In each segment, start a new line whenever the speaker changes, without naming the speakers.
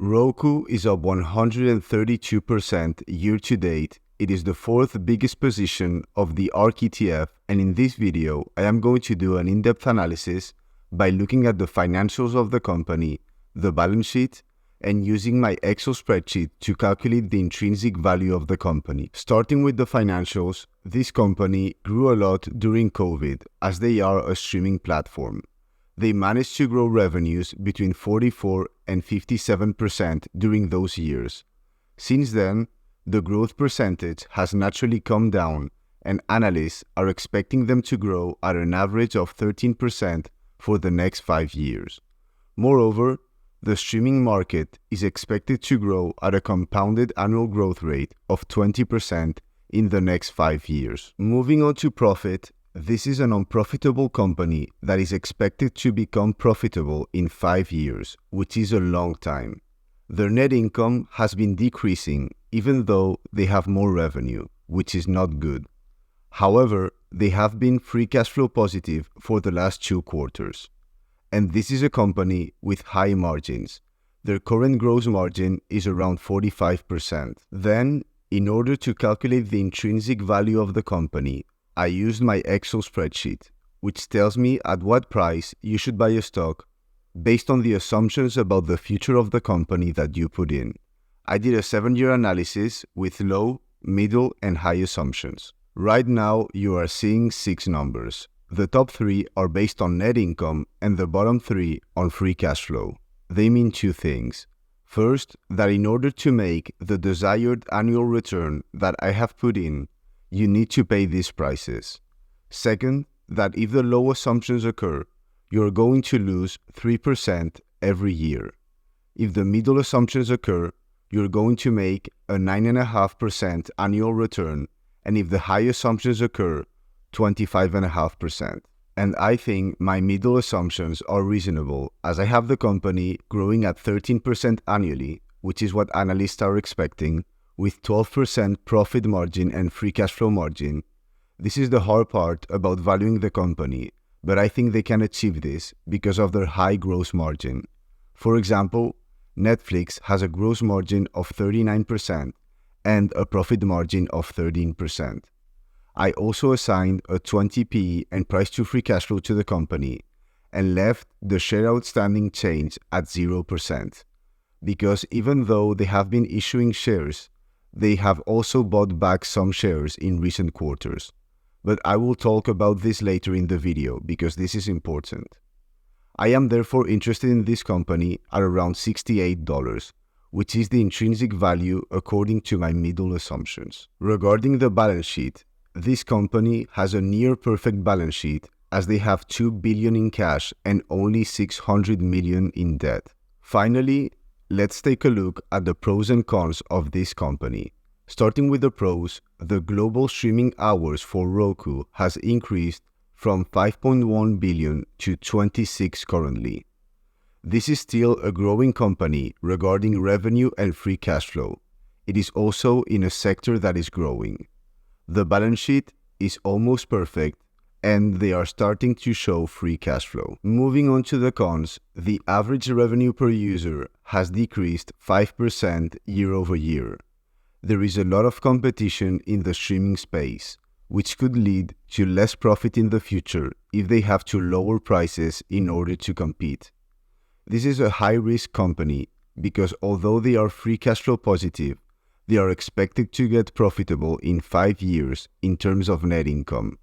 Roku is up 132% year to date. It is the fourth biggest position of the ARK ETF, and in this video, I am going to do an in-depth analysis by looking at the financials of the company, the balance sheet, and using my Excel spreadsheet to calculate the intrinsic value of the company. Starting with the financials, this company grew a lot during COVID as they are a streaming platform. They managed to grow revenues between 44 and 57% during those years. Since then, the growth percentage has naturally come down, and analysts are expecting them to grow at an average of 13% for the next 5 years. Moreover, the streaming market is expected to grow at a compounded annual growth rate of 20% in the next 5 years. Moving on to profit, this is an unprofitable company that is expected to become profitable in 5 years, which is a long time. Their net income has been decreasing even though they have more revenue, which is not good. However, they have been free cash flow positive for the last 2 quarters. And this is a company with high margins. Their current gross margin is around 45%. Then, in order to calculate the intrinsic value of the company, I used my Excel spreadsheet, which tells me at what price you should buy a stock based on the assumptions about the future of the company that you put in. I did a 7-year analysis with low, middle, and high assumptions. Right now, you are seeing 6 numbers. The top 3 are based on net income and the bottom 3 on free cash flow. They mean 2 things. First, that in order to make the desired annual return that I have put in, you need to pay these prices. Second, that if the low assumptions occur, you're going to lose 3% every year. If the middle assumptions occur, you're going to make a 9.5% annual return, and if the high assumptions occur, 25.5%. And I think my middle assumptions are reasonable, as I have the company growing at 13% annually, which is what analysts are expecting, with 12% profit margin and free cash flow margin. This is the hard part about valuing the company, but I think they can achieve this because of their high gross margin. For example, Netflix has a gross margin of 39% and a profit margin of 13%. I also assigned a 20 PE and price to free cash flow to the company and left the share outstanding change at 0%. Because even though they have been issuing shares, they have also bought back some shares in recent quarters. But I will talk about this later in the video because this is important. I am therefore interested in this company at around $68, which is the intrinsic value according to my middle assumptions. Regarding the balance sheet, this company has a near perfect balance sheet as they have $2 billion in cash and only $600 million in debt. Finally, let's take a look at the pros and cons of this company. Starting with the pros, the global streaming hours for Roku has increased from 5.1 billion to 26 currently. This is still a growing company regarding revenue and free cash flow. It is also in a sector that is growing. The balance sheet is almost perfect, and they are starting to show free cash flow. Moving on to the cons, the average revenue per user has decreased 5% year over year. There is a lot of competition in the streaming space, which could lead to less profit in the future if they have to lower prices in order to compete. This is a high-risk company because although they are free cash flow positive, they are expected to get profitable in 5 years in terms of net income.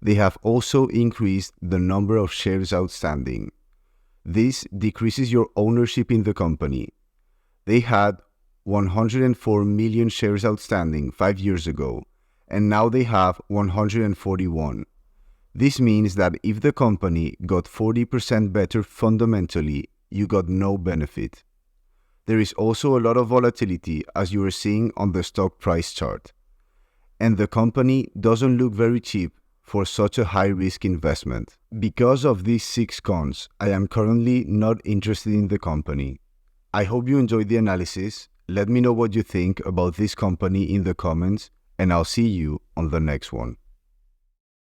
They have also increased the number of shares outstanding. This decreases your ownership in the company. They had 104 million shares outstanding 5 years ago, and now they have 141. This means that if the company got 40% better fundamentally, you got no benefit. There is also a lot of volatility as you are seeing on the stock price chart. And the company doesn't look very cheap for such a high-risk investment. Because of these 6 cons, I am currently not interested in the company. I hope you enjoyed the analysis. Let me know what you think about this company in the comments, and I'll see you on the next one.